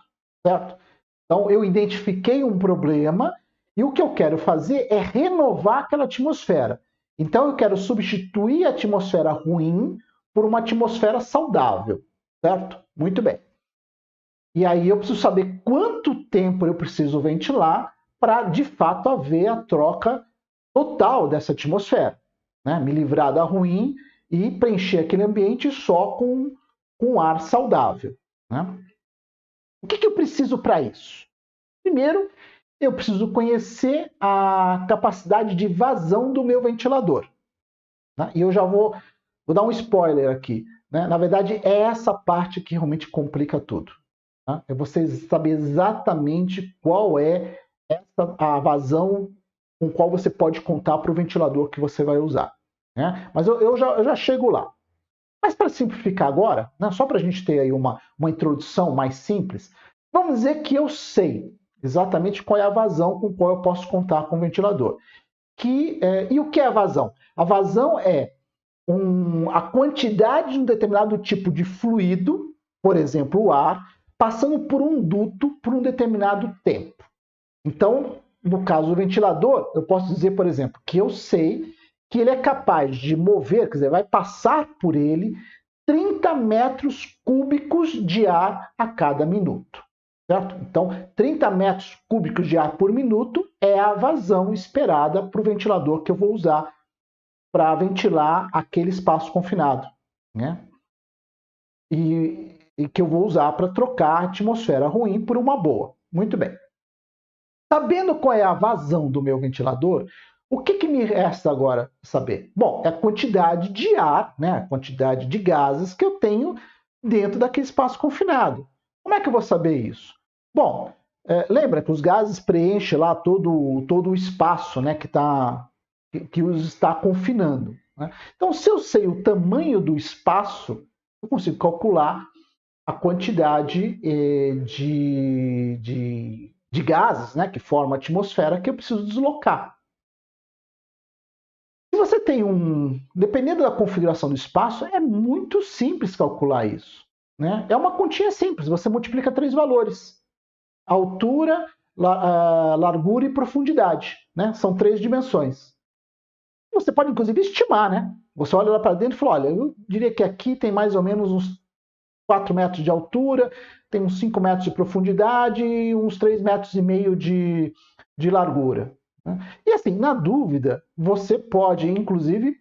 Certo? Então, eu identifiquei um problema e o que eu quero fazer é renovar aquela atmosfera. Então, eu quero substituir a atmosfera ruim por uma atmosfera saudável, certo? Muito bem. E aí eu preciso saber quanto tempo eu preciso ventilar para, de fato, haver a troca total dessa atmosfera. Né? Me livrar da ruim e preencher aquele ambiente só com ar saudável. Né? O que eu preciso para isso? Primeiro, eu preciso conhecer a capacidade de vazão do meu ventilador. Né? E eu já vou dar um spoiler aqui. Né? Na verdade, é essa parte que realmente complica tudo. Tá? É você saber exatamente qual é a vazão com qual você pode contar para o ventilador que você vai usar. Né? Mas eu já chego lá. Mas para simplificar agora, né, só para a gente ter aí uma introdução mais simples, vamos dizer que eu sei exatamente qual é a vazão com qual eu posso contar com o ventilador. E o que é a vazão? A vazão é a quantidade de um determinado tipo de fluido, por exemplo, o ar, passando por um duto por um determinado tempo. Então, no caso do ventilador, eu posso dizer, por exemplo, que eu sei que ele é capaz de mover, quer dizer, vai passar por ele 30 metros cúbicos de ar a cada minuto. Certo? Então, 30 metros cúbicos de ar por minuto é a vazão esperada para o ventilador que eu vou usar para ventilar aquele espaço confinado, né? E que eu vou usar para trocar a atmosfera ruim por uma boa. Muito bem. Sabendo qual é a vazão do meu ventilador, o que me resta agora saber? Bom, é a quantidade de ar, né, a quantidade de gases que eu tenho dentro daquele espaço confinado. Como é que eu vou saber isso? Bom, lembra que os gases preenchem lá todo o espaço, né, que os está confinando, né? Então, se eu sei o tamanho do espaço, eu consigo calcular a quantidade de gases, né, que formam a atmosfera que eu preciso deslocar. Se você tem dependendo da configuração do espaço, é muito simples calcular isso, né? É uma continha simples, você multiplica 3 valores: altura, largura e profundidade, né? São 3 dimensões. Você pode, inclusive, estimar, né? Você olha lá para dentro e fala, olha, eu diria que aqui tem mais ou menos uns 4 metros de altura, tem uns 5 metros de profundidade e uns 3,5 metros de largura. E assim, na dúvida, você pode, inclusive,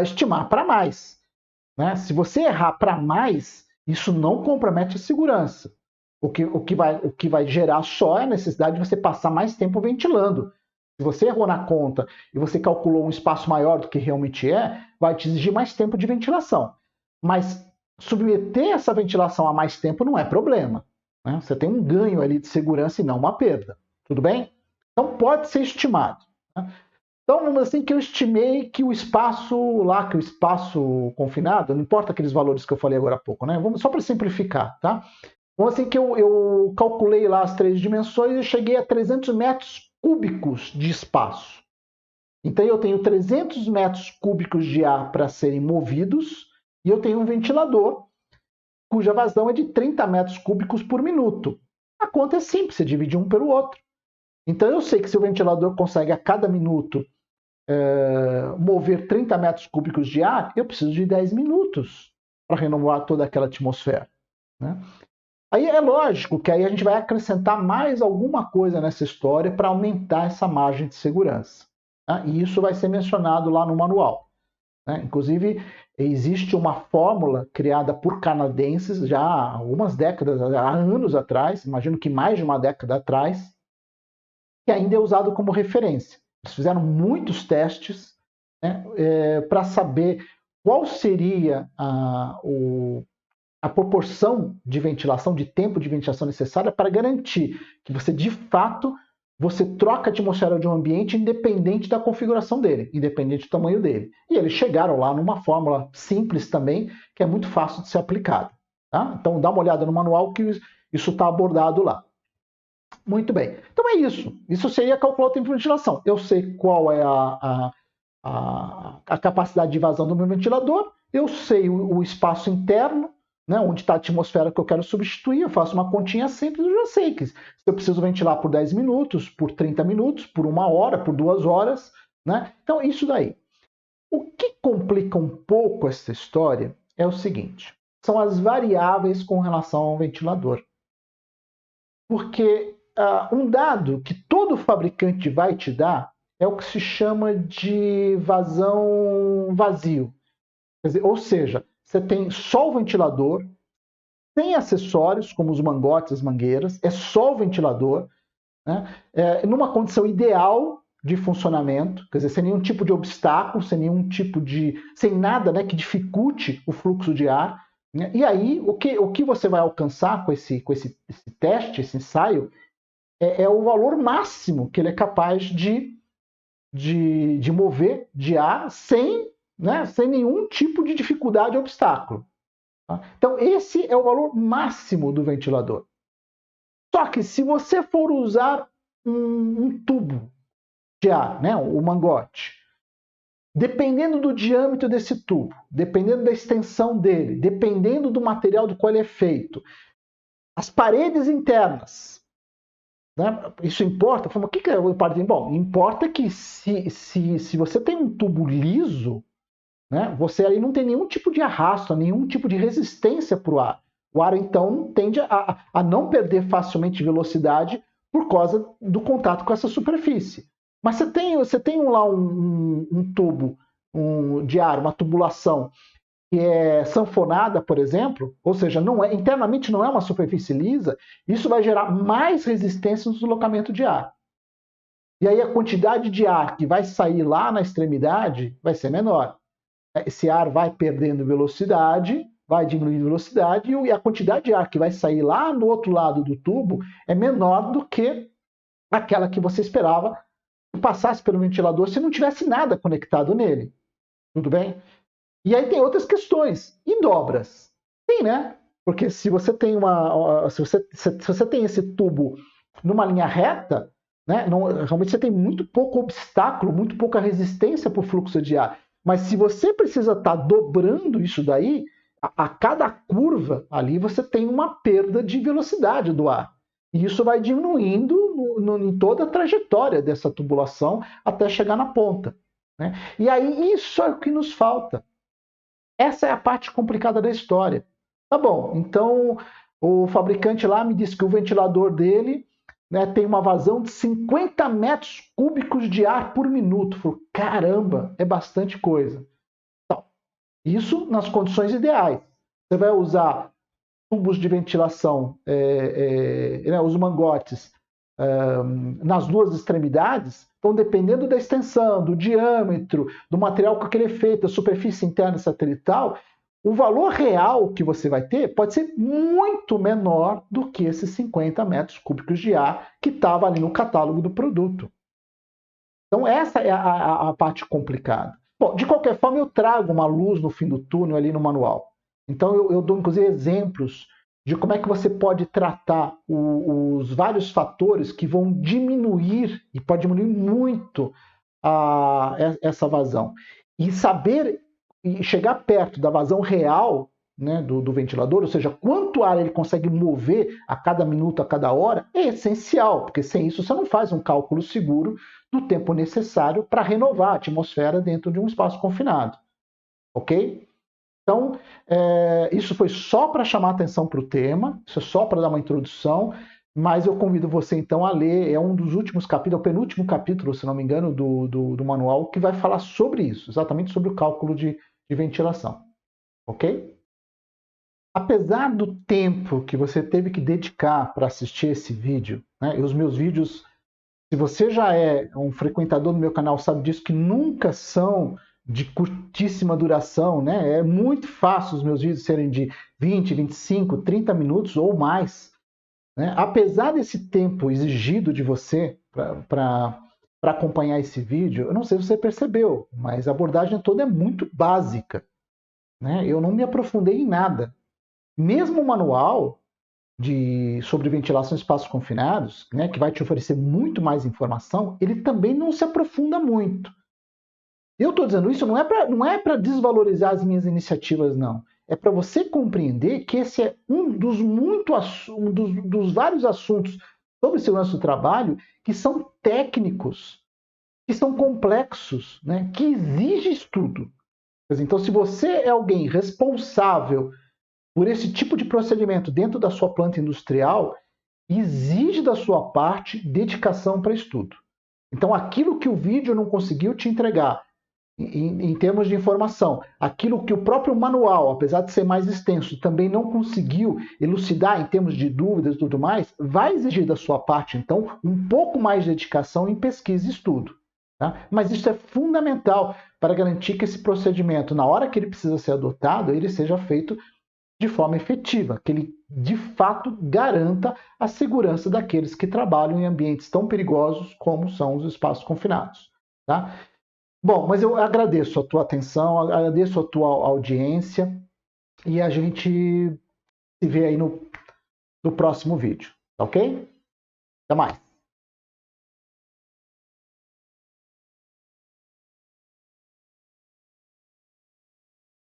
estimar para mais, né? Se você errar para mais, isso não compromete a segurança. O que vai gerar só é a necessidade de você passar mais tempo ventilando. Se você errou na conta e você calculou um espaço maior do que realmente vai te exigir mais tempo de ventilação. Mas submeter essa ventilação a mais tempo não é problema, né? Você tem um ganho ali de segurança e não uma perda. Tudo bem? Então pode ser estimado, né? Então, vamos assim que eu estimei que o espaço confinado, não importa aqueles valores que eu falei agora há pouco, né? Vamos só para simplificar, tá? Vamos assim que eu calculei lá as 3 dimensões e cheguei a 300 metros cúbicos de espaço. Então eu tenho 300 metros cúbicos de ar para serem movidos e eu tenho um ventilador cuja vazão é de 30 metros cúbicos por minuto. A conta é simples, você divide um pelo outro. Então eu sei que se o ventilador consegue a cada minuto mover 30 metros cúbicos de ar, eu preciso de 10 minutos para renovar toda aquela atmosfera, né? Aí é lógico que aí a gente vai acrescentar mais alguma coisa nessa história para aumentar essa margem de segurança, tá? E isso vai ser mencionado lá no manual, né? Inclusive, existe uma fórmula criada por canadenses já há algumas décadas, há anos atrás, imagino que mais de uma década atrás, que ainda é usado como referência. Eles fizeram muitos testes, né, para saber qual seria a proporção de ventilação, de tempo de ventilação necessária para garantir que você, de fato, você troca a atmosfera de um ambiente independente da configuração dele, independente do tamanho dele. E eles chegaram lá numa fórmula simples também, que é muito fácil de ser aplicada, tá? Então dá uma olhada no manual que isso está abordado lá. Muito bem. Então é isso. Isso seria calcular o tempo de ventilação. Eu sei qual é a capacidade de vazão do meu ventilador, eu sei o espaço interno, né, onde está a atmosfera que eu quero substituir, eu faço uma continha simples, eu já sei que se eu preciso ventilar por 10 minutos, por 30 minutos, por 1 hora, por 2 horas, né? Então, isso daí. O que complica um pouco essa história é o seguinte, são as variáveis com relação ao ventilador. Porque um dado que todo fabricante vai te dar é o que se chama de vazão vazio. Quer dizer, ou seja, você tem só o ventilador, sem acessórios, como os mangotes, as mangueiras, é só o ventilador, né? Numa condição ideal de funcionamento, quer dizer, sem nenhum tipo de obstáculo, sem nada, né, que dificulte o fluxo de ar, né? E aí, o que você vai alcançar com esse teste, esse ensaio, é o valor máximo que ele é capaz de mover de ar sem nenhum tipo de dificuldade ou obstáculo. Tá? Então, esse é o valor máximo do ventilador. Só que se você for usar um tubo de ar, né, o mangote, dependendo do diâmetro desse tubo, dependendo da extensão dele, dependendo do material do qual ele é feito, as paredes internas, né, isso importa? O que é o parte? Bom, importa que se você tem um tubo liso, né, você aí não tem nenhum tipo de arrasto, nenhum tipo de resistência para o ar. O ar, então, tende a não perder facilmente velocidade por causa do contato com essa superfície. Mas você tem lá um tubo de ar, uma tubulação que é sanfonada, por exemplo, ou seja, internamente não é uma superfície lisa, isso vai gerar mais resistência no deslocamento de ar. E aí a quantidade de ar que vai sair lá na extremidade vai ser menor. Esse ar vai perdendo velocidade, vai diminuindo velocidade, e a quantidade de ar que vai sair lá no outro lado do tubo é menor do que aquela que você esperava que passasse pelo ventilador se não tivesse nada conectado nele. Tudo bem? E aí tem outras questões. E dobras? Tem, né? Porque se você tem se você tem esse tubo numa linha reta, né, realmente você tem muito pouco obstáculo, muito pouca resistência para o fluxo de ar. Mas se você precisa estar dobrando isso daí, a cada curva ali você tem uma perda de velocidade do ar. E isso vai diminuindo em toda a trajetória dessa tubulação até chegar na ponta. Né? E aí isso é o que nos falta. Essa é a parte complicada da história. Tá bom, então o fabricante lá me disse que o ventilador dele, né, tem uma vazão de 50 metros cúbicos de ar por minuto. Falei, caramba, é bastante coisa. Então, isso nas condições ideais. Você vai usar tubos de ventilação, né, os mangotes, nas duas extremidades, então dependendo da extensão, do diâmetro, do material com aquele efeito, da superfície interna satelital, o valor real que você vai ter pode ser muito menor do que esses 50 metros cúbicos de ar que estava ali no catálogo do produto. Então essa é a parte complicada. Bom, de qualquer forma, eu trago uma luz no fim do túnel ali no manual. Então eu dou inclusive exemplos de como é que você pode tratar os vários fatores que vão diminuir, e pode diminuir muito, essa vazão. E saber e chegar perto da vazão real, né, do ventilador, ou seja, quanto ar ele consegue mover a cada minuto, a cada hora, é essencial, porque sem isso você não faz um cálculo seguro do tempo necessário para renovar a atmosfera dentro de um espaço confinado. Ok? Então, isso foi só para chamar atenção para o tema, isso é só para dar uma introdução, mas eu convido você então a ler, é um dos últimos capítulos, é o penúltimo capítulo, se não me engano, do manual, que vai falar sobre isso, exatamente sobre o cálculo de ventilação. Ok? Apesar do tempo que você teve que dedicar para assistir esse vídeo, né, e os meus vídeos, se você já é um frequentador do meu canal, sabe disso, que nunca são de curtíssima duração, né? É muito fácil os meus vídeos serem de 20, 25, 30 minutos ou mais. Né? Apesar desse tempo exigido de você para acompanhar esse vídeo, eu não sei se você percebeu, mas a abordagem toda é muito básica. Né? Eu não me aprofundei em nada. Mesmo o manual sobre ventilação em espaços confinados, né, que vai te oferecer muito mais informação, ele também não se aprofunda muito. Eu estou dizendo isso não é para desvalorizar as minhas iniciativas, não. É para você compreender que esse é um dos vários assuntos sobre segurança do trabalho que são técnicos, que são complexos, né, que exigem estudo. Então, se você é alguém responsável por esse tipo de procedimento dentro da sua planta industrial, exige da sua parte dedicação para estudo. Então, aquilo que o vídeo não conseguiu te entregar, em termos de informação, aquilo que o próprio manual, apesar de ser mais extenso, também não conseguiu elucidar em termos de dúvidas e tudo mais, vai exigir da sua parte, então, um pouco mais de dedicação em pesquisa e estudo. Tá? Mas isso é fundamental para garantir que esse procedimento, na hora que ele precisa ser adotado, ele seja feito de forma efetiva, que ele de fato garanta a segurança daqueles que trabalham em ambientes tão perigosos como são os espaços confinados. Tá? Bom, mas eu agradeço a tua atenção, agradeço a tua audiência e a gente se vê aí no próximo vídeo. Ok? Até mais.